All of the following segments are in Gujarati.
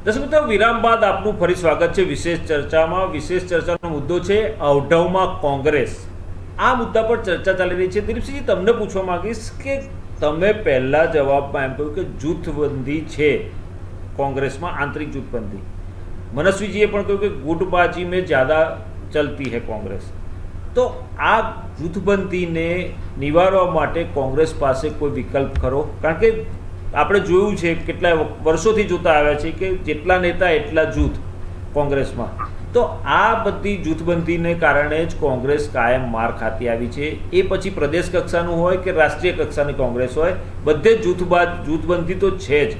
દર્શક મિત્રો, વિરામ બાદ આપનું ફરી સ્વાગત છે વિશેષ ચર્ચામાં. વિશેષ ચર્ચાનો મુદ્દો છે અવઢવમાં કોંગ્રેસ. આ મુદ્દા પર ચર્ચા ચાલી રહી છે. દિલીપસિંહજી, તમને પૂછવા માંગીશ કે તમે પહેલા જવાબમાં એમ કહ્યું કે જૂથબંધી છે કોંગ્રેસમાં, આંતરિક જૂથબંધી. મનસ્વીજીએ પણ કહ્યું કે ગુટબાજી में ज़्यादा चलती है કોંગ્રેસ. તો આ જૂથબંધીને નિવારવા માટે કોંગ્રેસ પાસે કોઈ વિકલ્પ ખરો? કારણ કે આપણે જોયું છે, કેટલા વર્ષોથી જોતા આવ્યા છે કે જેટલા નેતા એટલા જૂથ કોંગ્રેસમાં. તો આ બધી જૂથબંધીને કારણે જ કોંગ્રેસ કાયમ માર ખાતી આવી છે. એ પછી પ્રદેશ કક્ષાનું હોય કે રાષ્ટ્રીય કક્ષાની કોંગ્રેસ હોય, બધે જૂથબંધી તો છે જ.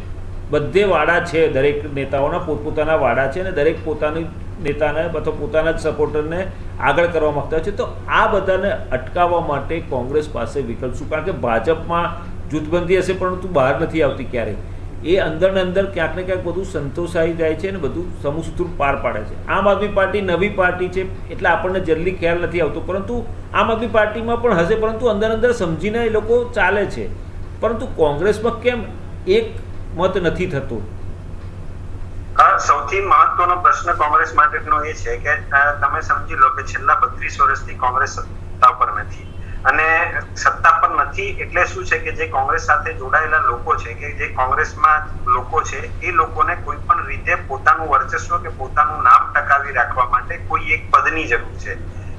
બધે વાડા છે, દરેક નેતાઓના પોતપોતાના વાડા છે અને દરેક પોતાની નેતાને અથવા પોતાના જ સપોર્ટરને આગળ કરવા માગતા છે. તો આ બધાને અટકાવવા માટે કોંગ્રેસ પાસે વિકલ્પ શું? કારણ કે ભાજપમાં જૂથબંધી હશે પરંતુ બહાર નથી આવતી ક્યારેય. એ અંદર ને અંદર ક્યાંક ને ક્યાંક બધું સંતોષાઈ જાય છે અને બધું સમૂહસૂત્ર પાર પાડે છે. આમ આદમી પાર્ટી નવી પાર્ટી છે એટલે આપણને જલ્દી ખ્યાલ નથી આવતો, પરંતુ આમ આદમી પાર્ટીમાં પણ હશે, પરંતુ અંદર અંદર સમજીને એ લોકો ચાલે છે. પરંતુ કોંગ્રેસમાં કેમ એક મત નથી થતો? સૌથી મહત્વનો પ્રશ્ન કોંગ્રેસ માટેનો એ છે કે તમે સમજી લો કે છેલ્લા 32 વર્ષથી કોંગ્રેસ સત્તા પર નથી. અને સત્તા પર નથી એટલે શું છે કે જે કોંગ્રેસ સાથે જોડાયેલા લોકો છે, કે જે કોંગ્રેસમાં લોકો છે, એ લોકોને કોઈ પણ રીતે પોતાનું વર્ચસ્વ કે પોતાનું નામ ટકાવી રાખવા માટે કોઈ એક પદની જરૂર છે.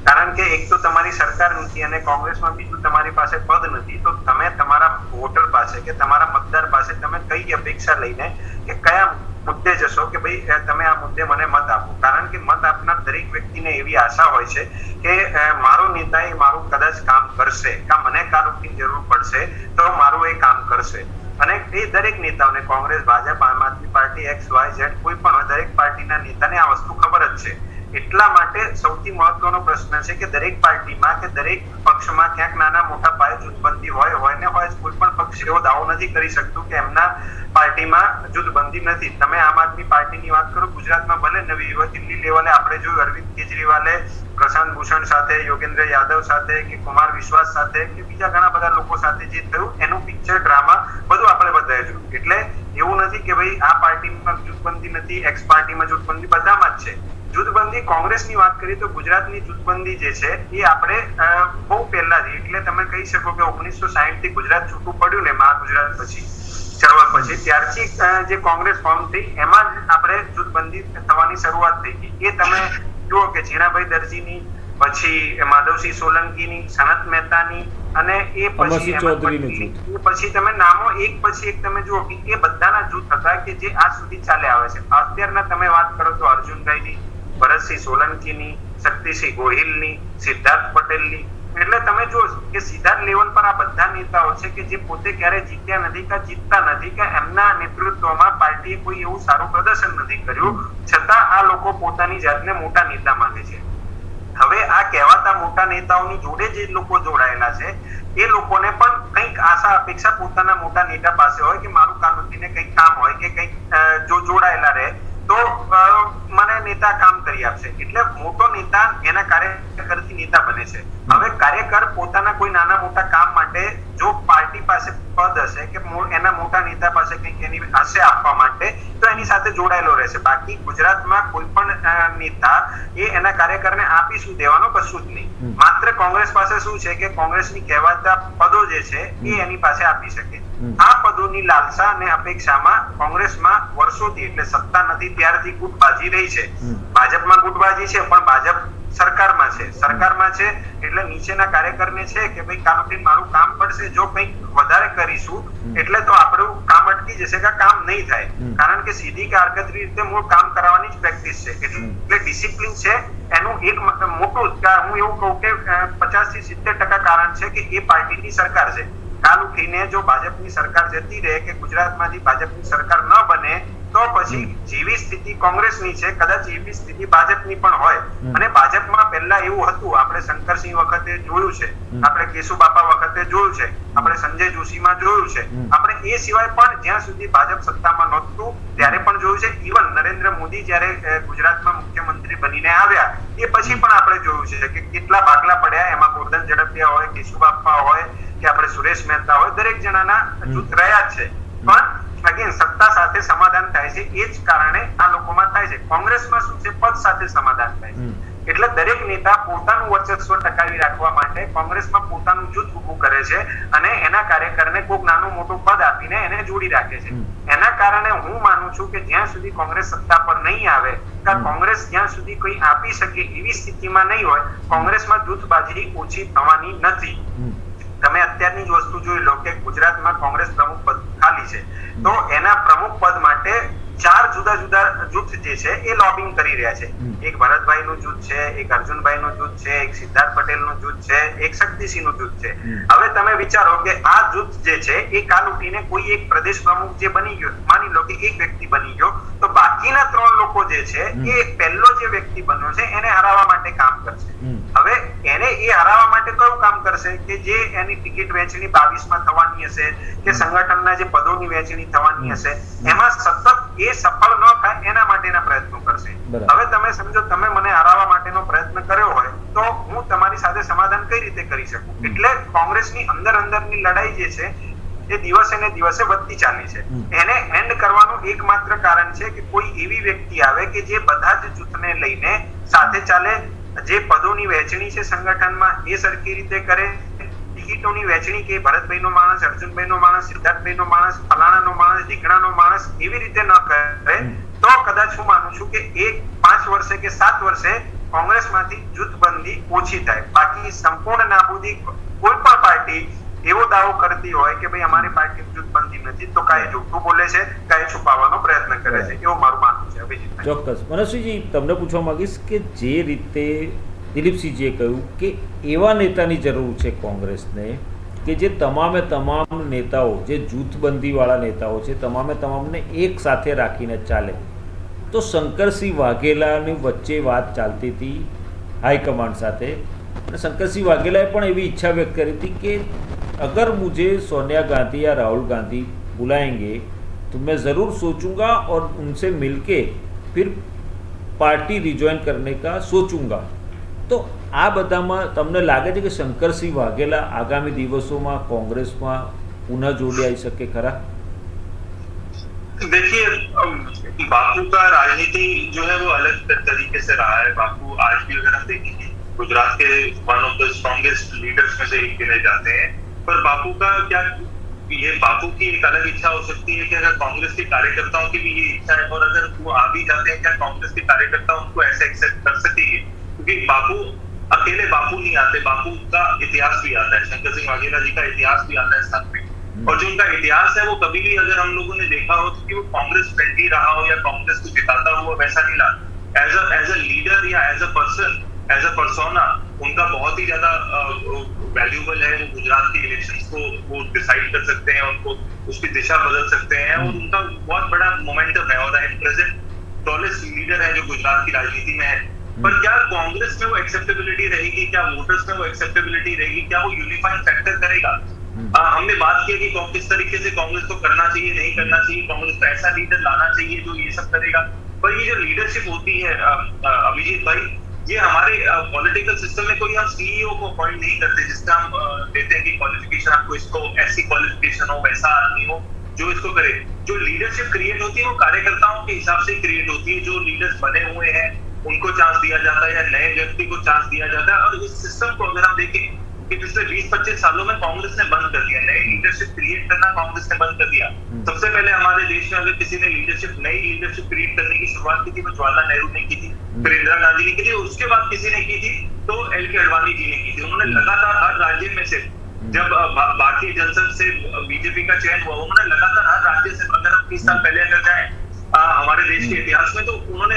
કારણ કે એક તો તમારી સરકાર નથી અને કોંગ્રેસમાં બીજું તમારી પાસે પદ નથી. તો તમે તમારા વોટર પાસે કે તમારા મતદાર પાસે તમે કઈ અપેક્ષા લઈને કે કયા મુદ્દે જશો કે ભાઈ તમે આ મુદ્દે મને મત આપો? કારણ કે મત આપનાર દરેક વ્યક્તિને એવી આશા હોય છે કે મારો નેતા એ મારું કદાચ કામ કરશે, કે મને કામની જરૂર પડશે તો મારું એ કામ કરશે. અને એ દરેક નેતાઓને, કોંગ્રેસ, ભાજપ, આમ આદમી પાર્ટી, XYZ કોઈ પણ દરેક પાર્ટીના નેતાને આ વસ્તુ ખબર જ છે. એટલા માટે સૌથી મહત્વનો પ્રશ્ન છે કે દરેક પાર્ટીમાં કે દરેક પક્ષમાં ક્યાંક નાના મોટા પાયે જૂથબંધી હોય ને હોય. કોઈ પણ પક્ષ એવો દાવો નથી કરી શકતું કે એમના પાર્ટીમાં જૂથબંધી નથી. તમે આમ આદમી પાર્ટીની વાત કરો, ગુજરાતમાં ભલે નવી હોય, દિલ્હી લેવલે આપણે જોયું અરવિંદ કેજરીવાલે પ્રશાંત ભૂષણ સાથે, યોગેન્દ્ર યાદવ સાથે કે કુમાર વિશ્વાસ સાથે કે બીજા ઘણા બધા લોકો સાથે જે થયું એનું પિક્ચર, ડ્રામા બધું આપણે બધાએ જોયું. એટલે એવું નથી કે ભાઈ આ પાર્ટીમાં જૂથબંધી નથી, એક્સ પાર્ટીમાં જૂથબંધી, બધામાં જ છે જૂથબંધી. કોંગ્રેસની વાત કરીએ તો ગુજરાતની જૂથબંધી જે છે એ આપણે બહુ પહેલાથી, એટલે તમે કહી શકો કે 1960 થી ગુજરાત છૂટું પડ્યું ને મહા ગુજરાત પછી, ચળવળ પછી, ત્યારથી જે કોંગ્રેસ ફોર્મ થઈ એમાં જ આપણે જૂથબંધી થવાની શરૂઆત થઈ ગઈ. એ તમે જુઓ કે જીણાભાઈ દરજીની, પછી માધવસિંહ સોલંકીની, સનત મહેતાની, અને એ પછી તમે નામો એક પછી એક તમે જુઓ કે એ બધાના જૂથ હતા કે જે આજ સુધી ચાલે આવે છે. અત્યારના તમે વાત કરો તો અર્જુનભાઈની, ભરતસિંહ સોલંકીની, શક્તિસિંહ ગોહિલની, સિદ્ધાર્થ પટેલની. એટલે તમે જુઓ કે સીધા લેવલ પર આ બધા નેતાઓ છે કે જે પોતે ક્યારે જીત્યા નથી કે જીતતા નથી, કે એમના નેતૃત્વમાં પાર્ટીએ કોઈ એવું સારું પ્રદર્શન નથી કર્યું, છતાં આ લોકો પોતાની જાતને મોટા નેતા માને છે. હવે આ કહેવાતા મોટા નેતાઓની જોડે જે લોકો જોડાયેલા છે એ લોકોને પણ કંઈક આશા અપેક્ષા પોતાના મોટા નેતા પાસે હોય કે મારું કાનૂનીને કંઈક કામ હોય કે કંઈક જો જોડાયેલા રહે તો મને નેતા કામ કરી આપશે. એટલે મોટો નેતા એના કાર્યકરથી નેતા બને છે. હવે કાર્યકર પોતાના કોઈ નાના મોટા કામ માટે જો પાર્ટી પાસે પદ હશે કે એના મોટા નેતા પાસે કંઈક એની હશે આપવા માટે, તો એની સાથે જોડાયેલો રહેશે. બાકી ગુજરાતમાં કોઈ પણ નેતા એ એના કાર્યકરને આપી શું દેવાનો? કશું જ નહીં. માત્ર કોંગ્રેસ પાસે શું છે કે કોંગ્રેસની કહેવાતા પદો જે છે એ એની પાસે આપી શકે. આ પદોની લાલસા અને અપેક્ષામાં કોંગ્રેસમાં વર્ષોથી, એટલે સત્તા નથી ત્યારથી ગુટબાજી રહી છે. ભાજપમાં ગુટબાજી છે પણ ભાજપ સરકારમાં છે એટલે નીચેના કાર્યકરને છે કે ભાઈ કાલથી મારું કામ પડશે, જો કંઈક વધારે કરીશું એટલે તો આપણું કામ અટકી જશે કે કામ નહીં થાય. કારણ કે સીધી કારકર્દી રીતે મૂળ કામ કરાવવાની જ પ્રેક્ટિસ છે. એટલે ડિસિપ્લિન છે એનું એક મોટું, હું એવું કહું કે 50 થી 70% કારણ છે કે એ પાર્ટીની સરકાર છે. કાલ ઉઠીને જો ભાજપની સરકાર જતી રહે કે ગુજરાતમાંથી ભાજપની સરકાર ન બને તો પછી જેવી સ્થિતિ કોંગ્રેસની છે કદાચ એવી સ્થિતિ ભાજપની પણ હોય. અને ભાજપમાં પહેલા એવું હતું, આપણે શંકરસિંહ વખતે જોયું છે, આપણે કેશુબાપા વખતે જોયું છે, આપણે સંજય જોશીમાં જોયું છે, આપણે એ સિવાય પણ જ્યાં સુધી ભાજપ સત્તામાં નહોતું ત્યારે પણ જોયું છે. ઇવન નરેન્દ્ર મોદી જયારે ગુજરાતમાં મુખ્યમંત્રી બનીને આવ્યા એ પછી પણ આપણે જોયું છે કે કેટલા ભાગલા પડ્યા. એમાં ગોરધન ઝડપિયા હોય, કેશુબાપા હોય કે આપણે સુરેશ મહેતા હોય, દરેક જણાના જૂથ રહ્યા જ છે. પણ અગેન સત્તા સાથે સમાધાન થાય છે, એ જ કારણે આ લોકોમાં થાય છે. કોંગ્રેસમાં શું છે, પદ સાથે સમાધાન થાય છે. એટલે દરેક નેતા પોતાનું વર્ચસ્વ ટકાવી રાખવા માટે કોંગ્રેસમાં પોતાનું જૂથ ઉભું કરે છે અને એના કાર્યકરને કોઈક નાનું મોટું પદ આપીને એને જોડી રાખે છે. એના કારણે હું માનું છું કે જ્યાં સુધી કોંગ્રેસ સત્તા પર નહીં આવે કે કોંગ્રેસ જ્યાં સુધી કોઈ આપી શકે એવી સ્થિતિમાં નહીં હોય, કોંગ્રેસમાં જૂથબાજી ઓછી થવાની નથી. તમે અત્યારની જ વસ્તુ જોઈ લો કે ગુજરાતમાં કોંગ્રેસ પ્રમુખ પદ ખાલી છે, તો એના પ્રમુખ પદ માટે 4 જુદા જુદા જૂથ જે છે એ લોબિંગ કરી રહ્યા છે. એક ભરતભાઈ નું જૂથ છે, એક અર્જુનભાઈ નું જૂથ છે, એક સિદ્ધાર્થ પટેલ નું જૂથ છે, એક શક્તિસિંહ નું જૂથ છે. હવે તમે વિચારો કે આ જૂથ જે છે એ કાલ ઉઠીને કોઈ એક પ્રદેશ પ્રમુખ જે બની ગયો, માની લો કે એક વ્યક્તિ બની ગયો, તો બાકીના 3 લોકો જે છે એ પહેલો જે વ્યક્તિ બન્યો છે એને હરાવવા માટે કામ કરશે. હવે એને એ હરાવવા માટે કયું કામ કરશે કે જે એની ટિકિટ વહેંચણી 22માં થવાની હશે કે સંગઠનના જે પદોની વહેંચણી થવાની હશે, એમાં સતત એ સફળ ન થાય એના માટેના પ્રયત્નો કરશે. હવે તમે સમજો, તમે મને હરાવવા માટેનો પ્રયત્ન કર્યો હોય તો હું તમારી સાથે સમાધાન કઈ રીતે કરી શકું? એટલે કોંગ્રેસની અંદરની લડાઈ જે છે એ દિવસે ને દિવસે વધતી ચાલી છે. એને એન્ડ કરવાનું એકમાત્ર કારણ છે કે કોઈ એવી વ્યક્તિ આવે કે જે બધા જ જૂથને લઈને સાથે ચાલે, જે પદોની વહેંચણી છે સંગઠનમાં એ સરખી રીતે કરે, ટિકિટોની વહેંચણી કે ભરતભાઈ નો માણસ, અર્જુનભાઈ નો માણસ, સિદ્ધાર્થભાઈ નો માણસ, ફલાણા નો માણસ, ઢીકણા નો માણસ એવી રીતે ન કરે, તો કદાચ હું માનું છું કે 5 વર્ષે કે 7 વર્ષે કોંગ્રેસમાંથી જૂથબંધી ઓછી થાય. બાકી સંપૂર્ણ નાબૂદી કોઈ પણ પાર્ટી એવો દાવો કરતી હોય કે ભાઈ અમારી પાર્ટી જૂથબંધી નથી, તો કાંઈ જૂઠું બોલે છે, કાંઈ છુપાવવાનો પ્રયત્ન કરે છે, એવું મારું માનવું છે. અભિજીત ચોક્કસ. મનસ્વીજી, તમને પૂછવા માંગીશ કે જે રીતે દિલીપસિંહજીએ કહ્યું કે એવા નેતાની જરૂર છે કોંગ્રેસને કે જે તમામે તમામ નેતાઓ, જે જૂથબંધીવાળા નેતાઓ છે, તમામે તમામને એક સાથે રાખીને ચાલે. તો શંકરસિંહ વાઘેલાની વચ્ચે વાત ચાલતી હતી હાઈકમાન્ડ સાથે, અને શંકરસિંહ વાઘેલાએ પણ એવી ઈચ્છા વ્યક્ત કરી હતી કે अगर मुझे सोनिया गांधी या राहुल गांधी बुलाएंगे तो मैं ज़रूर सोचूंगा और उनसे मिलके फिर पार्टी रिजॉइन करने का सोचूंगा. तो આ બધામાં તમને લાગે છે કે શંકરસિંહ વાઘેલા આગામી દિવસોમાં કોંગ્રેસમાં પુનઃ જોડી આવી શકે ખરા? देखिए, बापू का राजनीति जो है वो अलग तरीके से रहा है. बापू आज भी अगर हम देखेंगे गुजरात के one of the strongest leaders में से एक गिने जाते हैं. पर बापू का क्या, ये बापू की एक अलग इच्छा हो सकती है कि अगर कांग्रेस के कार्यकर्ताओं की भी ये इच्छा है और अगर वो आ भी जाते हैं, क्या कांग्रेस के कार्यकर्ता उनको ऐसे एक्सेप्ट कर सकेंगे? क्योंकि बापू अकेले बापू नहीं आते, बापू का इतिहास भी आता है, शंकर सिंह वाघेला जी का इतिहास भी आता है साथ में. और जो उनका इतिहास है वो कभी भी अगर हम लोगों ने देखा हो तो कि वो कांग्रेस फ्रेंडली रहा हो या कांग्रेस को जिताता हुआ वैसा नहीं रहा. एज अ लीडर या as a person, as a persona उनका बहुत ही ज्यादा वैल्यूबल है. वो गुजरात के इलेक्शंस को वो डिसाइड कर सकते हैं, उनको उसकी दिशा बदल सकते हैं और उनका बहुत बड़ा मोमेंटम है और एट प्रेजेंट टॉलेस्ट लीडर है जो गुजरात की राजनीति में है. पर क्या कांग्रेस में वो एक्सेप्टेबिलिटी रहेगी? क्या वोटर्स में वो एक्सेप्टेबिलिटी रहेगी? क्या वो यूनिफाइंग फैक्टर करेगा? हमने बात की कि किस तरीके से कांग्रेस को करना चाहिए, नहीं करना चाहिए, कांग्रेस को ऐसा लीडर लाना चाहिए जो ये सब करेगा. पर ये जो लीडरशिप होती है अभिजीत भाई, ये हमारे पॉलिटिकल सिस्टम में कोई हम सीईओ को अपॉइंट नहीं करते जिसका हम देते हैं कि क्वालिफिकेशन आपको इसको ऐसी क्वालिफिकेशन हो, वैसा आदमी हो जो इसको करे. जो लीडरशिप क्रिएट होती है वो कार्यकर्ताओं के हिसाब से क्रिएट होती है. जो लीडर्स बने हुए हैं उनको चांस दिया जाता है या नए व्यक्ति को चांस दिया जाता है. और इस सिस्टम को अगर हम देखें कि पिछले 20-25 सालों में कांग्रेस ने बंद कर दिया, नई लीडरशिप क्रिएट करना कांग्रेस ने बंद कर दिया. सबसे पहले हमारे देश में अगर किसी ने नई लीडरशिप क्रिएट करने की शुरुआत की थी वो जवाहरलाल नेहरू ने की थी, फिर इंदिरा गांधी ने की थी, उसके बाद किसी ने की थी तो एल.के. अडवाणी जी ने की थी. उन्होंने लगातार हर राज्य में से, जब भारतीय जनसंघ से बीजेपी का चयन हुआ, उन्होंने लगातार हर राज्य से, अगर हम 30 साल पहले अगर जाए हमारे देश के इतिहास में, तो उन्होंने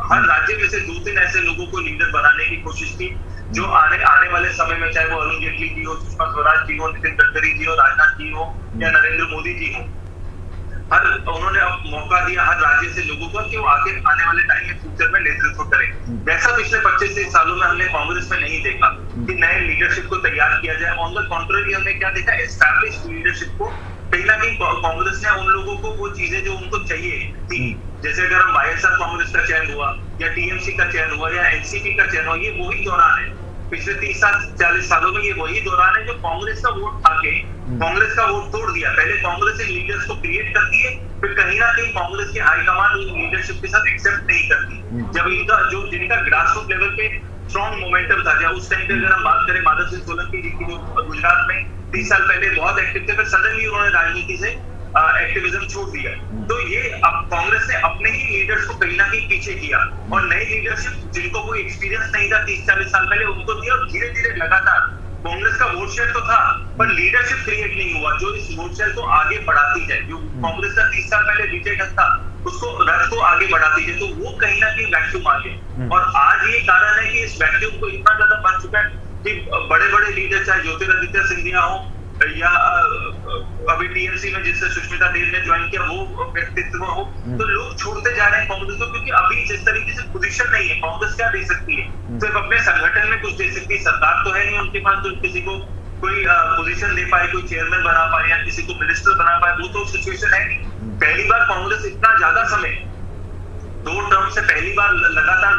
हर राज्य में से 2-3 ऐसे लोगों को लीडर बनाने की कोशिश की जो आने वाले समय में, चाहे वो अरुण जेटली जी हो, सुषमा स्वराज जी हो, नितिन गडकरी जी हो, राजनाथ जी हो या नरेंद्र मोदी जी हो, उन्होंने मौका दिया हर राज्य से लोगों को कि वो आगे आने वाले टाइम में फ्यूचर में नेतृत्व करें. वैसा पिछले 25 सालों में हमने कांग्रेस में नहीं देखा कि नए लीडरशिप को तैयार किया जाए. ऑन द कॉन्ट्ररी हमने क्या देखा, एस्टैब्लिश लीडरशिप को कहीं ना कहीं कांग्रेस ने उन लोगों को वो चीजें जो उनको चाहिए थी, जैसे अगर हम वाईएसआर कांग्रेस का चयन हुआ या टीएमसी का चयन हुआ या एनसीपी का चयन हुआ, ये वही दौरान है पिछले 30-40 सालों में ये वही दौरान है जो कांग्रेस का वोट खा के कांग्रेस का वोट तोड़ दिया। पहले कांग्रेस ने लीडर्स को क्रिएट कर दिए, फिर कहीं ना कहीं कांग्रेस की हाईकमान उस लीडरशिप के साथ एक्सेप्ट नहीं करती। जब इनका जिनका ग्रासरूट लेवल पे स्ट्रॉन्ग मोमेंटम था, या उस टाइम पे अगर हम बात करें माधव सिंह सोलंकी जी की, जो गुजरात में 30 साल पहले बहुत एक्टिव थे, फिर सडनली उन्होंने राजनीति से एक्टिविज्म छोड़ दिया। तो ये अब कांग्रेस ने अपने ही लीडर्स को कहीं ना कहीं पीछे किया और नई लीडरशिप जिनको कोई एक्सपीरियंस नहीं था 30-40 साल पहले, उनको दिया और धीरे धीरे लगातार कांग्रेस का वोट शेयर तो था पर लीडरशिप क्रिएट नहीं हुआ जो इस वोट शेयर को आगे बढ़ाती है। जो कांग्रेस का 30 साल पहले विजय था उसको रथ को आगे बढ़ाती है, तो वो कहीं ना कहीं वैक्यूम आ गया। और आज ये कारण है कि इस वैक्यूम को इतना ज्यादा बढ़ चुका है कि बड़े बड़े लीडर चाहे ज्योतिरादित्य सिंधिया हो या अभी टीएमसी में जिससे सुष्मिता देव ने ज्वाइन किया वो व्यक्तित्व हो, तो लोग छोड़ते जा रहे हैं कांग्रेस को, क्योंकि अभी जिस तरीके से पोजीशन नहीं है, कांग्रेस क्या दे सकती है? सिर्फ अपने संगठन में कुछ दे सकती है, सरकार तो है नहीं उनके पास जो किसी को कोई पोजीशन दे पाए, कोई चेयरमैन बना पाए या किसी को मिनिस्टर बना पाए, वो तो सिचुएशन है नहीं। पहली बार कांग्रेस इतना ज्यादा समय 2 टर्म से पहली बार लगातार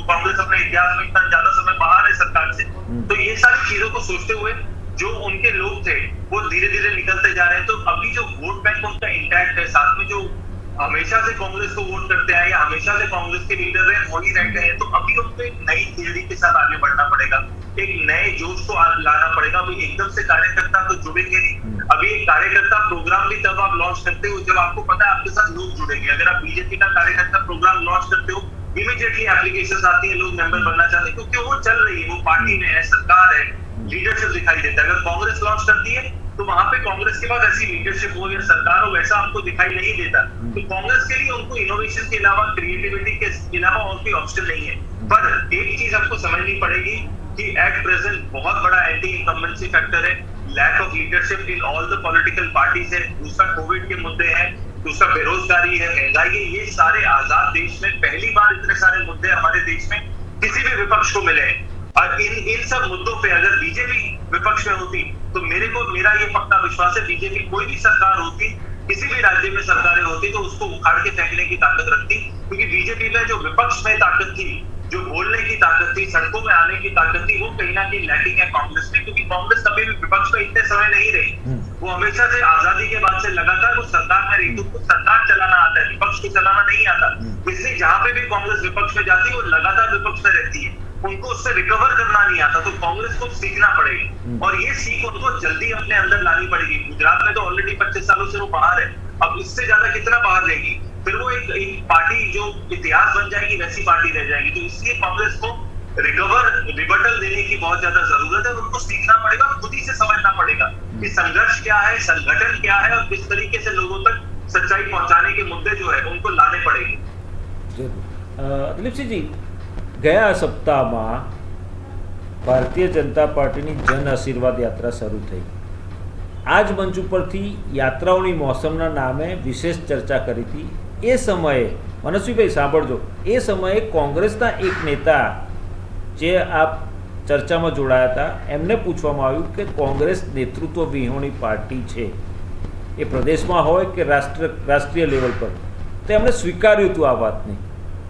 कांग्रेस अपने इतिहास में इतना ज्यादा समय बाहर है सरकार से। तो ये सारी चीजों को सोचते हुए जो उनके लोग थे वो धीरे धीरे निकलते जा रहे हैं। तो अभी जो वोट बैंक उनका इंटैक्ट है, साथ में जो हमेशा से कांग्रेस को वोट करते हैं या हमेशा से कांग्रेस के लीडर रहे वही रहते हैं, तो अभी उनको एक नई थियरी के साथ आगे बढ़ना पड़ेगा, एक नए जोश को लाना पड़ेगा। अभी एकदम से कार्यकर्ता तो जुड़ेंगे नहीं। अभी एक कार्यकर्ता प्रोग्राम भी तब आप लॉन्च करते हो जब आपको पता है आपके साथ लोग जुड़ेंगे। अगर आप बीजेपी का कार्यकर्ता प्रोग्राम लॉन्च करते हो, इमीडिएटली एप्लीकेशन आती है, लोग मेंबर बनना चाहते हैं क्योंकि वो चल रही है, वो पार्टी में है, सरकार है, लीडरशिप दिखाई देता है। अगर कांग्रेस लॉन्च करती है तो वहां पे कांग्रेस के पास ऐसी लीडरशिप हो या सरकार हो वैसा हमको दिखाई नहीं देता। तो कांग्रेस के लिए उनको इनोवेशन के अलावा, क्रिएटिविटी के अलावा और कोई ऑप्शन नहीं है। पर एक चीज आपको समझनी पड़ेगी कि एट प्रेजेंट बहुत बड़ा एंटी इनकम्बेंसी फैक्टर है, lack of leadership in all the political parties है, दूसरा कोविड के मुद्दे हैं, दूसरा बेरोजगारी है, महंगाई है। ये सारे आजाद देश में पहली बार इतने सारे मुद्दे हमारे देश में किसी भी विपक्ष को मिले हैं। और इन सब मुद्दों पे अगर बीजेपी विपक्ष में होती तो मेरा ये पक्का विश्वास है बीजेपी कोई भी सरकार होती, किसी भी राज्य में सरकारें होती तो उसको उखाड़ के फेंकने की ताकत रखती, क्योंकि बीजेपी में जो विपक्ष में ताकत थी, जो बोलने की ताकत थी, सड़कों में आने की ताकत थी, वो कहीं ना कहीं लैकिंग है कांग्रेस में। क्योंकि कांग्रेस कभी भी विपक्ष में इतने समय नहीं रही, वो हमेशा से आजादी के बाद से लगातार वो सरकार में रही, तो उसको सरकार चलाना आता है, विपक्ष को चलाना नहीं आता। इसलिए जहां पे भी कांग्रेस विपक्ष में जाती है वो लगातार विपक्ष में रहती है, उनको उससे रिकवर करना नहीं आता। तो कांग्रेस को सीखना पड़ेगा और ये सीख उनको जल्दी अपने अंदर लानी पड़ेगी। गुजरात में तो ऑलरेडी 25 सालों से वो बाहर है, अब इससे ज्यादा कितना बाहर रहेगी? फिर वो एक पार्टी जो इतिहास बन जाएगी वैसी पार्टी रह जाएगी। तो इसलिए कांग्रेस को रिबटल देने की बहुत ज्यादा जरूरत है, उनको सीखना पड़ेगा और खुद ही से समझना पड़ेगा कि संघर्ष क्या है, संगठन क्या है और किस तरीके से लोगों तक सच्चाई पहुंचाने के मुद्दे जो है उनको लाने पड़ेंगे। દિલીપ સિંહજી, ગયા સપ્તાહમાં ભારતીય જનતા પાર્ટીની જન આશીર્વાદ યાત્રા શરૂ થઈ। આ જ મંચ ઉપરથી યાત્રાઓની મોસમના નામે વિશેષ ચર્ચા કરી હતી। એ સમયે મનસ્વીભાઈ સાંભળજો, એ સમયે કોંગ્રેસના એક નેતા જે આ ચર્ચામાં જોડાયા હતા એમને પૂછવામાં આવ્યું કે કોંગ્રેસ નેતૃત્વ વિહોણી પાર્ટી છે, એ પ્રદેશમાં હોય કે રાષ્ટ્રીય લેવલ પર, તો એમણે સ્વીકાર્યું હતું આ વાતને।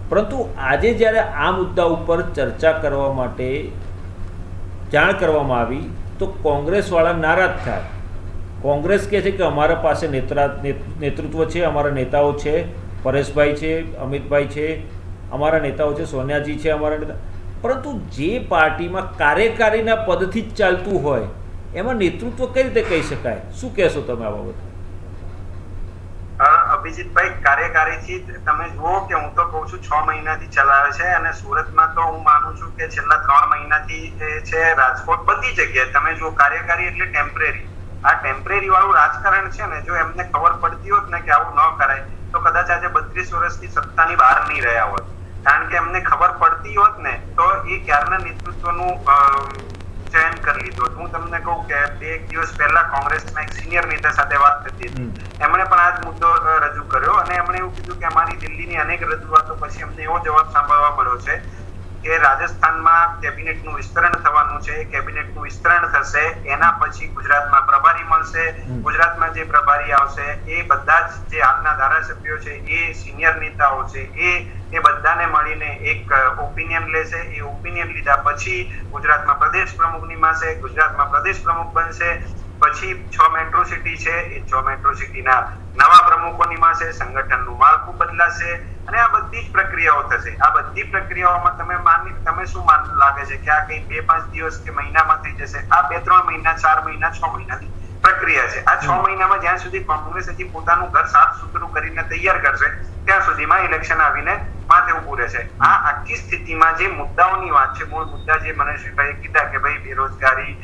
પરંતુ આજે જ્યારે આ મુદ્દા ઉપર ચર્ચા કરવા માટે જાણ કરવામાં આવી તો કોંગ્રેસવાળા નારાજ થયા। કોંગ્રેસ કહે છે કે અમારા પાસે નેતૃત્વ છે, અમારા નેતાઓ છે, પરેશભાઈ છે, અમિતભાઈ છે, અમારા નેતાઓ છે, સોનિયાજી છે, અમારા નેતા, પરંતુ જે પાર્ટીમાં કાર્યકારીના પદથી જ ચાલતું હોય એમાં નેતૃત્વ કઈ રીતે કહી શકાય? શું કહેશો તમે આ બાબતે? અભિજીતભાઈ, કાર્યકારીથી તમે જુઓ કે હું તો કહું છું 6 મહિનાથી ચલાવે છે અને સુરતમાં તો હું માનું છું કે છેલ્લા 3 મહિનાથી છે, રાજકોટ, બધી જગ્યાએ તમે જુઓ કાર્યકારી એટલે ટેમ્પરેરી। આ ટેમ્પરેરી વાળું રાજકારણ છે ને, જો એમને ખબર પડતી હોત ને કે આવું ન કરાય તો કદાચ આજે 32 વર્ષથી સત્તાની બહાર નહીં રહ્યા હોત। કારણ કે એમને ખબર પડતી હોત ને તો એ ક્યારના નેતૃત્વનું ચયન કરી લીધું। હું તમને કહું કે 2 દિવસ પહેલા કોંગ્રેસના એક સિનિયર નેતા સાથે વાત થતી હતી, એમણે પણ આ જ મુદ્દો રજૂ કર્યો અને એમણે એવું કીધું કે અમારી દિલ્હીની અનેક રજૂઆતો પછી અમને એવો જવાબ સાંભળવા મળ્યો છે કે રાજસ્થાનમાં કેબિનેટનું વિસ્તરણ થવાનું છે, કેબિનેટનું વિસ્તરણ થશે, એના પછી ગુજરાતમાં પ્રભારી મળશે, ગુજરાતમાં જે પ્રભારી આવશે એ બધા જ જે હાલના ધારાસભ્યો છે, એ સિનિયર નેતાઓ છે, એ એ બધાને મળીને એક ઓપિનિયન લેશે. એ ઓપિનિયન લીધા પછી ગુજરાતમાં પ્રદેશ પ્રમુખ નિમાશે, ગુજરાતમાં પ્રદેશ પ્રમુખ બનશે, પછી 6 મેટ્રો સિટી છે એ 6 મેટ્રો સિટીના નવા પ્રમુખો નિમાશે, સંગઠનનું માળખું બદલાશે અને આ બધી જ પ્રક્રિયાઓ થશે. આ બધી પ્રક્રિયાઓમાં તમે શું લાગે છે કે આ કઈ 2-5 દિવસ કે મહિનામાં થઈ જશે? આ 2-3 મહિના, 4 મહિના, 6 મહિનાની પ્રક્રિયા છે. આ 6 મહિનામાં જ્યાં સુધી કોંગ્રેસ હજી પોતાનું ઘર સાફ સુથરું કરીને તૈયાર કરશે ત્યાં સુધીમાં ઇલેક્શન આવીને માથે ઉભું રહેશે. આ આખી સ્થિતિમાં જે મુદ્દાઓની વાત છે, મૂળ મુદ્દા જે મનીષભાઈએ કીધા કે ભાઈ બેરોજગારી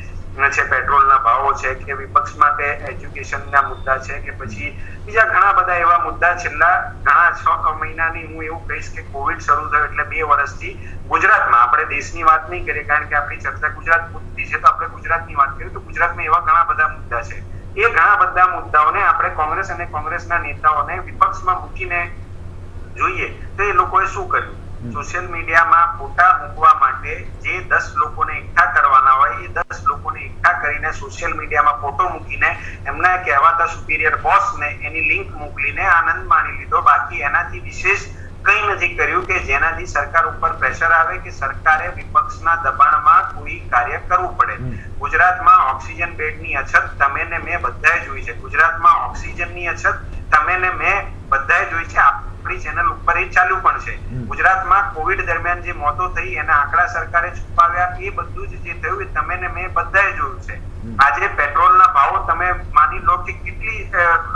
છે, પેટ્રોલના ભાવો છે, કે વિપક્ષ માટે એજ્યુકેશનના મુદ્દા છે, કે પછી બીજા ઘણા બધા એવા મુદ્દા છેલ્લા ઘણા 6 મહિનાની હું એવું કહીશ કે કોવિડ શરૂ થયો એટલે 2 વર્ષથી ગુજરાતમાં, આપણે દેશની વાત નહીં કરીએ કારણ કે આપણી ચર્ચા ગુજરાત પૂરતી છે, તો આપણે ગુજરાતની વાત કરીએ તો ગુજરાતમાં એવા ઘણા બધા મુદ્દા છે. એ ઘણા બધા મુદ્દાઓને આપણે કોંગ્રેસ અને કોંગ્રેસના નેતાઓને વિપક્ષમાં મૂકીને જોઈએ તો એ લોકોએ શું કર્યું? સોશિયલ મીડિયામાં ફોટા મૂકવા માટે જે 10 લોકોને એકઠા કરવાના હોય એ 10 લોકોને એકઠા કરીને સોશિયલ મીડિયામાં ફોટો મૂકીને એમના કહેવાતા સુપીરિયર બોસને એની લિંક મોકલીને આનંદ માણી લીધો. બાકી એનાથી વિશેષ કંઈ નથી કર્યું કે જેનાથી સરકાર ઉપર પ્રેશર આવે કે સરકારે વિપક્ષના દબાણમાં કોઈ કાર્ય કરવું પડે. ગુજરાતમાં ઓક્સિજન બેડની અછત તમે ને મેં બધાએ જોઈ છે. ગુજરાતમાં ઓક્સિજનની અછત તમે ને મેં બધાએ જોઈ છે. આપણી ચેનલ ઉપર એ ચાલુ પણ છે. ગુજરાતમાં કોવિડ દરમિયાન જે મોતો થઈ એના આંકડા સરકારે છુપાવ્યા, એ બધું જ જે થયું એ તમે ને મેં બધાએ જોયું છે. આજે પેટ્રોલના ભાવો તમે માની લો કે કેટલી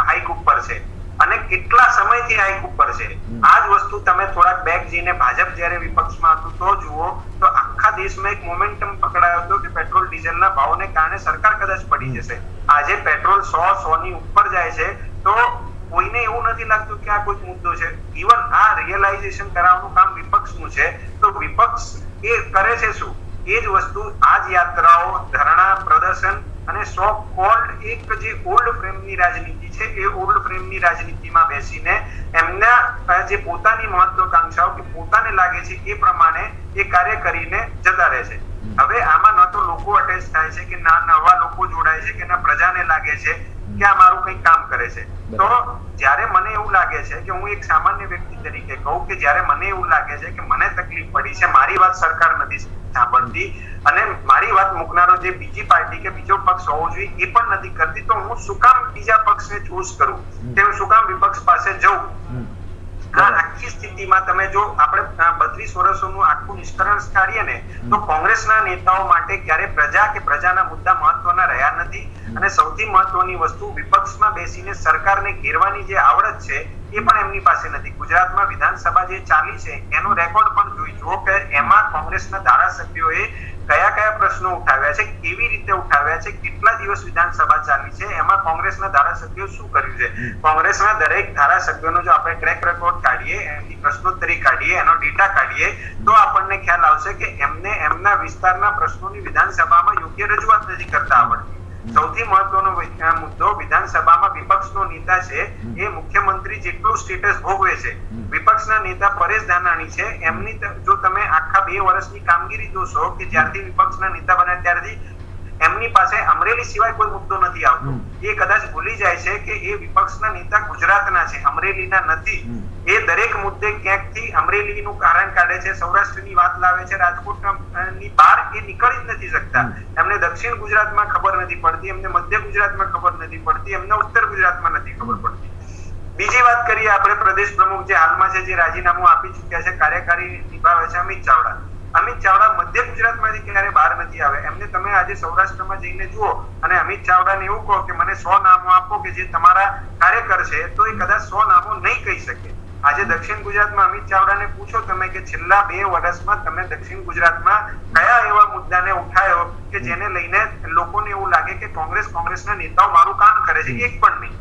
હાઈક ઉપર છે અને કેટલા સમયથી હાઈક ઉપર છે. આ જ વસ્તુ તમે થોડાક બેક જઈને ભાજપ જ્યારે વિપક્ષમાં હતું તો જુઓ તો આખા દેશમાં એક મોમેન્ટમ પકડાયો હતો કે પેટ્રોલ ડીઝલના ભાવને કારણે સરકાર કદાચ પડી જશે. આજે પેટ્રોલ 100 ની ઉપર જાય છે તો કોઈને એવું નથી લાગતું કે આ કોઈ મુદ્દો છે. ઇવન આ રિયલાઇઝેશન કરાવવાનું કામ વિપક્ષનું છે. તો વિપક્ષ એ કરે છે શું? એ જ વસ્તુ આ જ યાત્રાઓ, ધરણા, પ્રદર્શન અને સો કોલ્ડ એક જે ઓલ્ડ ફ્રેમની રાજનીતિ છે એ ઓલ્ડ ફ્રેમની રાજનીતિમાં બેસીને એમના જે પોતાની મહત્વાકાંક્ષાઓ કે પોતાને લાગે છે એ પ્રમાણે એ કાર્ય કરીને જતા રહે છે. હવે આમાં ન તો લોકો અટેચ થાય છે કે ના નવા લોકો જોડાય છે કે ના પ્રજાને લાગે છે કે આ મારું કંઈક કામ કરે છે. તો જ્યારે મને એવું લાગે છે કે હું એક સામાન્ય વ્યક્તિ તરીકે કહું કે જ્યારે મને એવું લાગે છે કે મને તકલીફ પડી છે, મારી વાત સરકાર નથી સાંભળતી અને મારી વાત મૂકનારો જે બીજી પાર્ટી કે બીજો પક્ષ હોવો જોઈએ એ પણ નથી કરતી, તો હું શું કામ બીજા પક્ષને ચૂઝ કરું કે હું શું કામ વિપક્ષ પાસે જઉં? આ આખી સ્થિતિમાં તમે જો આપણે 32 વર્ષોનું આખું નિષ્કર્ષ કાઢીએ ને તો કોંગ્રેસના નેતાઓ માટે ક્યારે પ્રજા કે પ્રજાના મુદ્દા મહત્વના રહ્યા નથી. અને સૌથી મહત્વની વસ્તુ, વિપક્ષમાં બેસીને સરકારને ઘેરવાની જે આવડત છે એ પણ એમની પાસે નથી. ગુજરાતમાં વિધાનસભા જે ચાલી છે એનો રેકોર્ડ પણ જોઈ જુઓ કે એમાં કોંગ્રેસના ધારાસભ્યોએ કયા કયા પ્રશ્નો ઉઠાવ્યા છે, કેવી રીતે ઉઠાવ્યા છે, કેટલા દિવસ વિધાનસભા ચાલી છે, એમાં કોંગ્રેસના ધારાસભ્યો શું કર્યું છે. કોંગ્રેસના દરેક ધારાસભ્યોનો જો આપણે ટ્રેક રેકોર્ડ કાઢીએ, એમની પ્રશ્નોત્તરી કાઢીએ, એનો ડેટા કાઢીએ તો આપણને ખ્યાલ આવશે કે એમને એમના વિસ્તારના પ્રશ્નોની વિધાનસભામાં યોગ્ય રજૂઆત નથી કરતા આવડતી. સૌથી મહત્વનો મુદ્દો, વિધાનસભામાં વિપક્ષનો નેતા છે એ મુખ્યમંત્રી જેટલું સ્ટેટસ ભોગવે છે. વિપક્ષના નેતા પરેશ ધાનાણી છે, એમની જો તમે આખા 2 વર્ષની કામગીરી જોશો કે જ્યારથી વિપક્ષના નેતા બન્યા ત્યારથી એમની પાસે અમરેલી સિવાય કોઈ મુદ્દો નથી આવતો. એ કદાચ ભૂલી જાય છે કે એ વિપક્ષના નેતા ગુજરાતના છે, અમરેલીના નથી. એ દરેક મુદ્દે ક્યાંકથી અમરેલીનું કારણ કાઢે છે, સૌરાષ્ટ્રની વાત લાવે છે, રાજકોટની બહાર એ નીકળી જ નથી શકતા. એમને દક્ષિણ ગુજરાતમાં ખબર નથી પડતી, એમને મધ્ય ગુજરાતમાં ખબર નથી પડતી, એમને ઉત્તર ગુજરાતમાં નથી ખબર પડતી. બીજી વાત કરીએ આપણે પ્રદેશ પ્રમુખ જે હાલમાં છે, જે રાજીનામું આપી ચુક્યા છે, કાર્યકારી નિભાવે છે અમિત ચાવડા. અમિત ચાવડા મધ્ય ગુજરાતમાંથી ક્યારે બહાર નથી આવે. એમને તમે આજે સૌરાષ્ટ્રમાં જઈને જુઓ અને અમિત ચાવડાને એવું કહો કે મને 100 નામો આપો કે જે તમારા કાર્યકર છે, તો એ કદાચ 100 નામો નહીં કહી શકે. આજે દક્ષિણ ગુજરાતમાં અમિત ચાવડાને પૂછો તમે કે છેલ્લા 2 વર્ષમાં તમે દક્ષિણ ગુજરાતમાં કયા એવા મુદ્દાને ઉઠાયો કે જેને લઈને લોકોને એવું લાગે કે કોંગ્રેસના નેતાઓ મારું કામ કરે છે? એક પણ નહીં.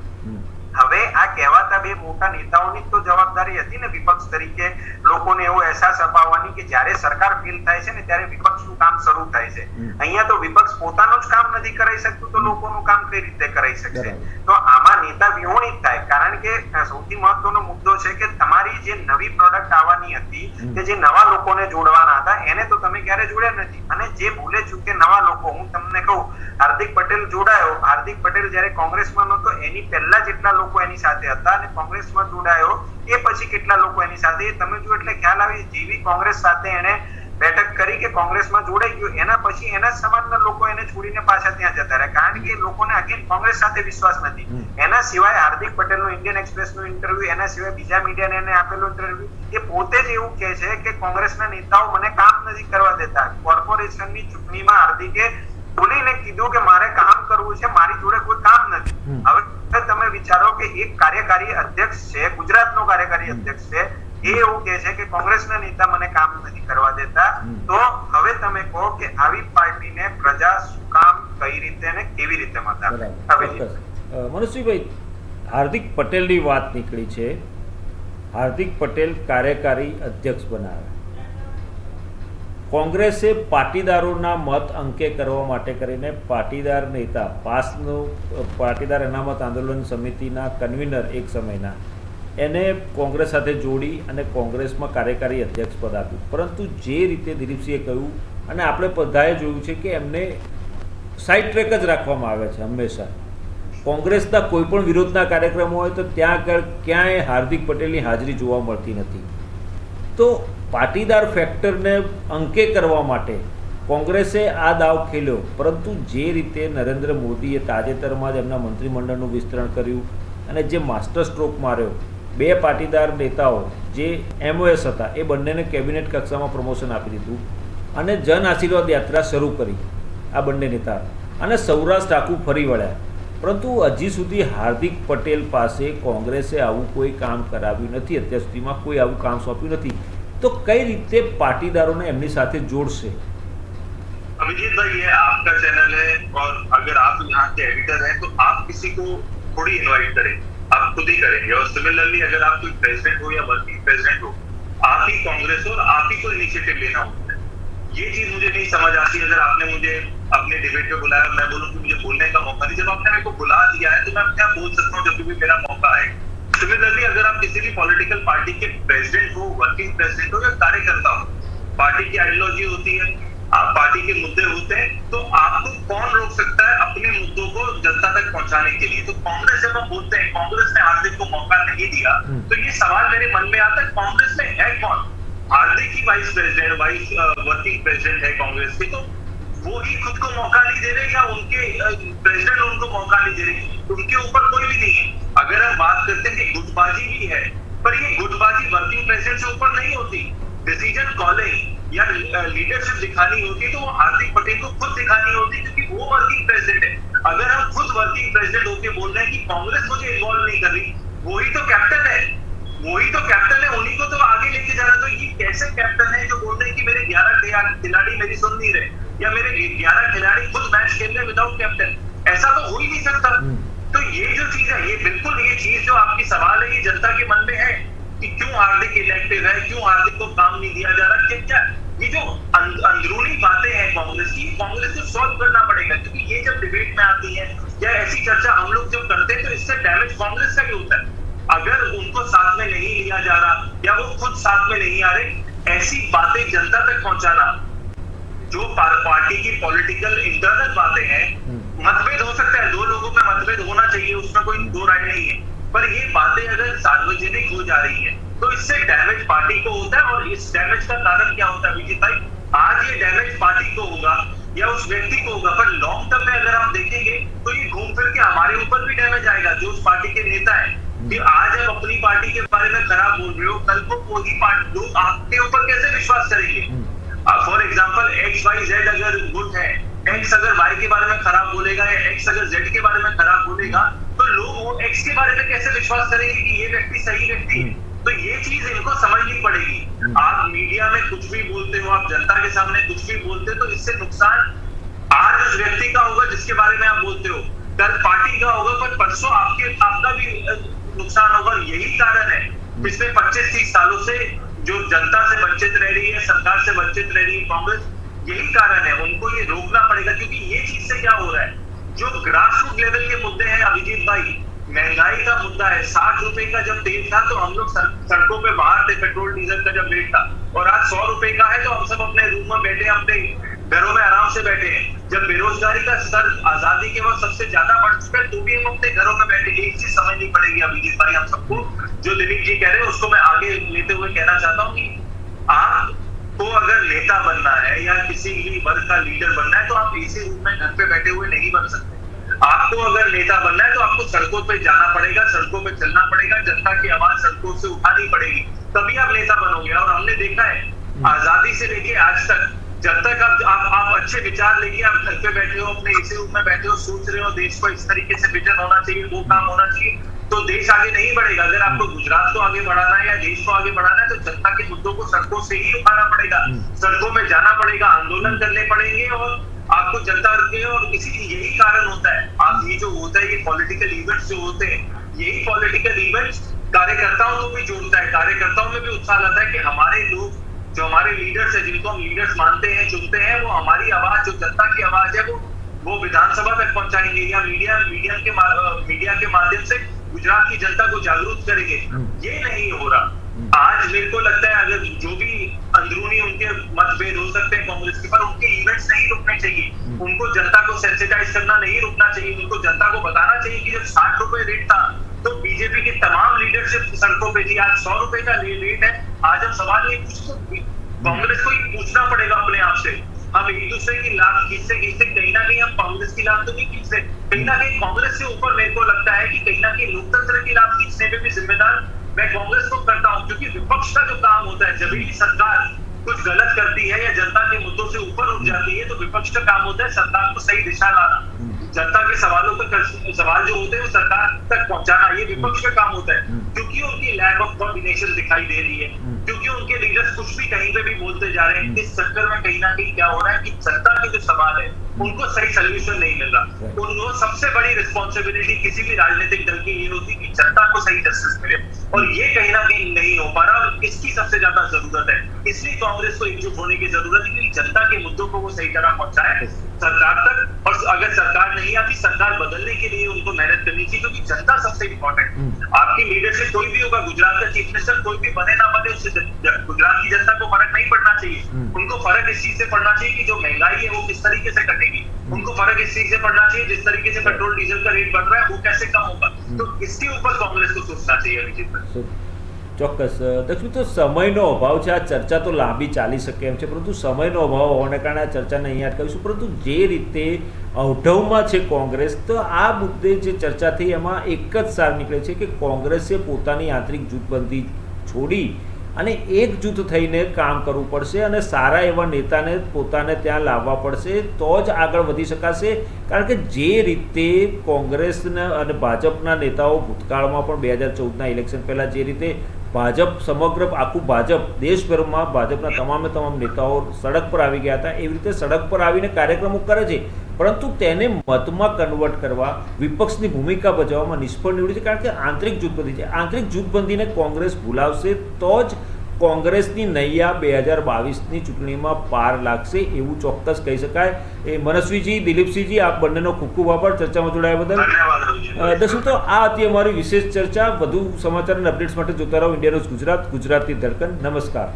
હવે આ કહેવાતા 2 મોટા નેતાઓની તો જવાબદારી હતી ને વિપક્ષ તરીકે લોકોને એવો અહેસાસ અપાવવાની કે જ્યારે સરકાર ફેલ થાય છે ને ત્યારે વિપક્ષનું કામ શરૂ થાય છે. અહીંયા તો વિપક્ષ પોતાનું જ કામ નથી કરાવી શકતું તો લોકોનું કામ કઈ રીતે કરાવી શકશે? તો આમાં નેતા વિહોણિત થાય. કારણ કે સૌથી મહત્વનો મુદ્દો છે કે તમારી જે નવી પ્રોડક્ટ આવવાની હતી કે જે નવા લોકોને જોડવાના હતા એને તો તમે ક્યારે જોડ્યા નથી. અને જે ભૂલે ચૂકે નવા લોકો, હું તમને કહું, હાર્દિક પટેલ જોડાયો. હાર્દિક પટેલ જ્યારે કોંગ્રેસમાં નહોતો એની પહેલા જેટલા લોકો એની સાથે હતા અને કોંગ્રેસમાં જોડાયો એ પછી પછી કેટલા લોકો એની સાથે તમે જો એટલે ખ્યાલ આવી જેવી કોંગ્રેસ સાથે એને બેઠક કરી કે કોંગ્રેસમાં જોડાઈ ગયો એના પછી એના સમાજના લોકો એને છોડીને પાછા ત્યાં જતા રહ્યા કારણ કે લોકોને અગેન કોંગ્રેસ સાથે વિશ્વાસ નથી એના સિવાય હાર્દિક પટેલનું ઇન્ડિયન એક્સપ્રેસનું ઇન્ટરવ્યુ એના સિવાય બીજા મીડિયાને એને આપેલું ઇન્ટરવ્યુ એ પોતે જ એવું કહે છે કે કોંગ્રેસના નેતાઓ મને કામ નથી કરવા દેતા કોર્પોરેશનની ચૂંટણીમાં હાર્દિકે બોલીને કીધું કે મારે કામ કરવું છે મારી જોડે કોઈ કામ નથી હવે તમે વિચારો કે એક કાર્યકારી અધ્યક્ષ છે ગુજરાતનો કાર્યકારી અધ્યક્ષ છે એ એવું કહે છે કે કોંગ્રેસના નેતા મને કામ નથી કરવા દેતા તો હવે તમે કહો કે આવી પાર્ટીને પ્રજા શું કામ કઈ રીતે ને કેવી રીતે મત આપે મનુષ્યભાઈ હાર્દિક પટેલની વાત નીકળી છે હાર્દિક પટેલ કાર્યકારી અધ્યક્ષ બનાવે કોંગ્રેસે પાટીદારોના મત અંકે કરવા માટે કરીને પાટીદાર નેતા પાટીદાર અનામત આંદોલન સમિતિના કન્વીનર એક સમયના એને કોંગ્રેસ સાથે જોડી અને કોંગ્રેસમાં કાર્યકારી અધ્યક્ષ પદ આપ્યું પરંતુ જે રીતે દિલીપસિંહે કહ્યું અને આપણે બધાએ જોયું છે કે એમને સાઇડ ટ્રેક જ રાખવામાં આવે છે હંમેશા કોંગ્રેસના કોઈ પણ વિરોધના કાર્યક્રમો હોય તો ત્યાં ક્યાંય હાર્દિક પટેલની હાજરી જોવા મળતી નથી તો પાટીદાર ફેક્ટરને અંકે કરવા માટે કોંગ્રેસે આ દાવ ખેલ્યો પરંતુ જે રીતે નરેન્દ્ર મોદીએ તાજેતરમાં જ એમના મંત્રીમંડળનું વિસ્તરણ કર્યું અને જે માસ્ટર સ્ટ્રોક માર્યો બે પાટીદાર નેતાઓ જે MOS હતા એ બંનેને કેબિનેટ કક્ષામાં પ્રમોશન આપી દીધું અને જન આશીર્વાદ યાત્રા શરૂ કરી આ બંને નેતા અને સૌરાષ્ટ્ર આખું ફરી વળ્યા પરંતુ હજી સુધી હાર્દિક પટેલ પાસે કોંગ્રેસે આવું કોઈ કામ કરાવ્યું નથી અત્યાર સુધીમાં કોઈ આવું કામ સોંપ્યું નથી तो कई रीते पाटीदारों ने एमनी साथे जोड़से अभिजीत भाई ये आपका चैनल है और अगर आप यहाँ के एडिटर हैं तो आप किसी को थोड़ी इनवाइट करें आप खुद ही करेंगे और सिमिलरली अगर आप कोई प्रेसिडेंट हो या वर्किंग प्रेसिडेंट हो आप ही कांग्रेस हो और आप ही को इनिशिएटिव लेना होता है ये चीज मुझे नहीं समझ आती अगर आपने मुझे अपने डिबेट पे बुलाया मैं बोलूँ कि मुझे बोलने का मौका नहीं जब आपने मेरे को बुला दिया है तो मैं क्या बोल सकता हूँ जब भी मेरा मौका आए सिमिलरली अगर आप किसी भी पॉलिटिकल पार्टी के प्रेसिडेंट हो वर्किंग प्रेसिडेंट हो या कार्यकर्ता हो पार्टी की आइडियोलॉजी होती है आप पार्टी के मुद्दे होते हैं तो आपको कौन रोक सकता है अपने मुद्दों को जनता तक पहुंचाने के लिए तो कांग्रेस जब हम बोलते हैं कांग्रेस ने हार्दिक को मौका नहीं दिया तो ये सवाल मेरे मन में आता है कांग्रेस में है कौन हार्दिक ही vice president vice working president है कांग्रेस के तो वो ही खुद को मौका नहीं दे रहे या उनके प्रेसिडेंट उनको मौका नहीं दे रहे उनके ऊपर कोई भी नहीं है अगर हम बात करते हैं कि गुटबाजी भी है पर ये गुटबाजी वर्किंग प्रेसिडेंट से ऊपर नहीं होती डिसीजन कॉलिंग या लीडरशिप दिखानी होती तो वो हार्दिक पटेल को खुद दिखानी होती क्योंकि वो वर्किंग प्रेसिडेंट है अगर हम खुद वर्किंग प्रेसिडेंट होकर बोल रहे हैं कि कांग्रेस मुझे इन्वॉल्व नहीं कर रही वही तो कैप्टन है उन्हीं को तो आगे लेके जाना तो ये कैसे कैप्टन है जो बोल रहे हैं कि मेरे 11 खिलाड़ी मेरी सुन नहीं रहे या मेरे 11 खिलाड़ी खुद मैच खेल रहे विदाउट कैप्टन ऐसा तो हो ही नहीं सकता तो ये जो चीज है ये बिल्कुल ये चीज जो आपकी सवाल है ये जनता के मन में है कि क्यों हार्दिक इलेक्टिव है क्यों हार्दिक को काम नहीं दिया जा रहा क्या ये जो अंदरूनी बातें हैं कांग्रेस की कांग्रेस को सॉल्व करना पड़ेगा क्योंकि ये जब डिबेट में आती है या ऐसी चर्चा हम लोग जब करते हैं तो इससे डैमेज कांग्रेस का ही होता है अगर उनको साथ में नहीं लिया जा रहा या वो खुद साथ में नहीं आ रहे ऐसी बातें जनता तक पहुंचाना जो पार्टी की पॉलिटिकल इंटरनल बातें हैं मतभेद हो सकता है दो लोगों में मतभेद होना चाहिए उसमें कोई दो राय नहीं है पर ये बातें अगर सार्वजनिक हो जा रही है तो इससे डैमेज पार्टी को होता है और इस डैमेज का कारण क्या होता है अभिजीत भाई आज ये डैमेज पार्टी को होगा या उस व्यक्ति को होगा पर लॉन्ग टर्म में अगर हम देखेंगे तो ये घूम फिर के हमारे ऊपर भी डैमेज आएगा जो उस पार्टी के नेता है कि आज आप अपनी पार्टी के बारे में खराब बोल रहे हो कल को वही पार्टी लोग आपके ऊपर कैसे विश्वास करेंगे फॉर एग्जाम्पल XYZ अगर गुट है X अगर Y के बारे में खराब बोलेगा या X अगर Z के बारे में खराब बोलेगा तो लोग वो X के बारे में कैसे विश्वास करेंगे कि ये व्यक्ति सही व्यक्ति है तो ये चीज इनको समझनी पड़ेगी आप मीडिया में कुछ भी बोलते हो आप जनता के सामने कुछ भी बोलते हो तो इससे नुकसान आज उस व्यक्ति का होगा जिसके बारे में आप बोलते हो कल पार्टी का होगा पर परसों आपका भी नुकसान होगा यही कारण है पिछले 25-30 सालों से जो जनता से वंचित रह रही है सरकार से वंचित रह रही है कांग्रेस यही कारण है उनको ये रोकना पड़ेगा क्योंकि ये चीज से क्या हो रहा है जो ग्रास रूट लेवल के मुद्दे हैं अभिजीत भाई महंगाई का मुद्दा है 60 रुपए का जब तेल था तो हम लोग सड़कों पे बाहर थे पेट्रोल डीजल का जब रेट था और आज 100 रुपए का है तो हम सब अपने रूम में बैठे अपने घरों में आराम आराम से बैठे हैं। जब बेरोजगारी का स्तर आजादी के वक्त सबसे ज्यादा बढ़ चुका है तो भी हम अपने घरों में बैठे। एक चीज समझनी पड़ेगी अभिजीत भाई, हम सबको, जो दिलीप जी कह रहे हैं उसको मैं आगे लेते हुए कहना चाहता हूँ कि आपको अगर नेता बनना है या किसी भी वर्ग का लीडर बनना है तो आप इसी रूप में घर पे बैठे हुए नहीं बन सकते। आपको अगर नेता बनना है तो आपको सड़कों पे जाना पड़ेगा, सड़कों पे चलना पड़ेगा, जनता की आवाज सड़कों से उठानी पड़ेगी, तभी आप नेता बनोगे। और हमने देखा है आजादी से लेके आज तक, जब तक आप अच्छे विचार लेके आप घर पे बैठे हो, अपने इसी रूप में बैठे हो, सोच रहे हो देश को इस तरीके से विजन होना चाहिए, वो काम होना चाहिए, तो देश आगे नहीं बढ़ेगा। अगर आपको गुजरात को आगे बढ़ाना है या देश को आगे बढ़ाना है तो जनता के मुद्दों को सड़कों से ही उठाना पड़ेगा, सड़कों में जाना पड़ेगा, आंदोलन करने पड़ेंगे और आपको जनता के, और इसी यही कारण होता है आप ये जो होता है ये पॉलिटिकल इवेंट्स जो होते हैं, यही पॉलिटिकल इवेंट्स कार्यकर्ताओं को भी जोड़ता है, कार्यकर्ताओं में भी उत्साह लाता है कि हमारे लोग जो हमारे लीडर्स है, जिनको हम लीडर्स मानते हैं, चुनते हैं, वो हमारी आवाज, जो जनता की आवाज है, वो विधानसभा तक पहुंचाएंगे या मीडिया के माध्यम से गुजरात की जनता को जागरूक करेंगे। ये नहीं हो रहा। आज मेरे को लगता है अगर जो भी अंदरूनी उनके मतभेद हो सकते हैं कांग्रेस के, पर उनके इवेंट्स नहीं रुकने चाहिए, उनको जनता को सेंसिटाइज करना नहीं रुकना चाहिए, उनको जनता को बताना चाहिए कि जब 60 रुपए रेट था तो बीजेपी की तमाम लीडरशिप सड़कों पे थी, आज 100 रुपए का रेट है। आज हम सवाल ये पूछते, कांग्रेस को ही पूछना पड़ेगा अपने आप से, हम एक दूसरे की लाभ खींचते खींचते कहीं ना कहीं हम कांग्रेस की लाभ तो नहीं खींचते, कहीं ना कहीं कांग्रेस से ऊपर मेरे को लगता है कि कहीं ना कहीं लोकतंत्र की लाभ खींचने में भी जिम्मेदार मैं कांग्रेस को करता हूं। क्योंकि विपक्ष का जो काम होता है, जब भी सरकार कुछ गलत करती है या जनता के मुद्दों से ऊपर उठ जाती है तो विपक्ष का काम होता है सरकार को सही दिशा लाना, जनता के सवालों तक सवाल जो होते हैं वो सरकार तक पहुंचाना, ये विपक्ष का काम होता है। क्योंकि उनकी लैक ऑफ कोऑर्डिनेशन दिखाई दे रही है, क्योंकि उनके लीडर्स कुछ भी कहीं पे भी बोलते जा रहे हैं, इस चक्कर में कहीं ना कहीं क्या हो रहा है कि जनता के जो सवाल है उनको सही सोल्यूशन नहीं मिल रहा। उनको सबसे बड़ी रिस्पॉन्सिबिलिटी किसी भी राजनीतिक दल की ये होती है कि जनता को सही जस्टिस मिले, और ये कहीं ना कहीं नहीं हो पा रहा, और इसकी सबसे ज्यादा जरूरत है। इसलिए कांग्रेस को एकजुट होने की जरूरत है कि जनता के मुद्दों को वो सही तरह पहुंचाए सरकार तक, और अगर सरकार नहीं आती, सरकार बदलने के लिए उनको मेहनत करनी चाहिए, क्योंकि जनता सबसे इंपॉर्टेंट। आपकी लीडरशिप कोई भी होगा, गुजरात का चीफ मिनिस्टर कोई भी बने ना बने, उससे गुजरात की जनता को फर्क नहीं पड़ना चाहिए। उनको फर्क इस चीज से पड़ना चाहिए कि जो महंगाई है वो किस तरीके से कटेगी, उनको फर्क इस चीज से पड़ना चाहिए जिस तरीके से पेट्रोल डीजल का रेट बढ़ रहा है वो कैसे कम होगा। तो इसके ऊपर कांग्रेस को सोचना चाहिए अभिजीत। ચોક્કસ દક્ષ તો સમયનો અભાવ છે, આ ચર્ચા તો લાંબી ચાલી શકે એમ છે, પરંતુ સમયનો અભાવ હોવાને કારણે આ ચર્ચાને અહીં અટકાવીશું। પરંતુ જે રીતે અવઢવમાં છે કોંગ્રેસ, તો આ મુદ્દે જે ચર્ચા થઈ એમાં એક જ સાર નીકળે છે કે કોંગ્રેસે પોતાની આંતરિક જૂથબંધી છોડી અને એકજૂથ થઈને કામ કરવું પડશે અને સારા એવા નેતાને પોતાને ત્યાં લાવવા પડશે, તો જ આગળ વધી શકાશે। કારણ કે જે રીતે કોંગ્રેસના અને ભાજપના નેતાઓ ભૂતકાળમાં પણ 2014ના ઇલેક્શન પહેલાં જે રીતે ભાજપ સમગ્ર આખું ભાજપ દેશભરમાં ભાજપના તમામે તમામ નેતાઓ સડક પર આવી ગયા હતા, એવી રીતે સડક પર આવીને કાર્યક્રમો કરે છે, પરંતુ તેને મતમાં કન્વર્ટ કરવા વિપક્ષની ભૂમિકા ભજવવામાં નિષ્ફળ નીવડી છે। કારણ કે આંતરિક જૂથબંધી છે, આંતરિક જૂથબંધીને કોંગ્રેસ ભૂલાવશે તો જ કોંગ્રેસની નૈયા 2022ની ચૂંટણીમાં પાર લાગશે એવું ચોક્કસ કહી શકાય। એ મનસ્વીજી, દિલીપસિંહજી, આપ બંનેનો ખૂબ ખૂબ આભાર ચર્ચામાં જોડાયા બદલ। દર્શક તો આ હતી અમારી વિશેષ ચર્ચા। વધુ સમાચાર અને અપડેટ્સ માટે જોતા રહો ઇન્ડિયા ન્યૂઝ ગુજરાત, ગુજરાતની ધડકન। નમસ્કાર।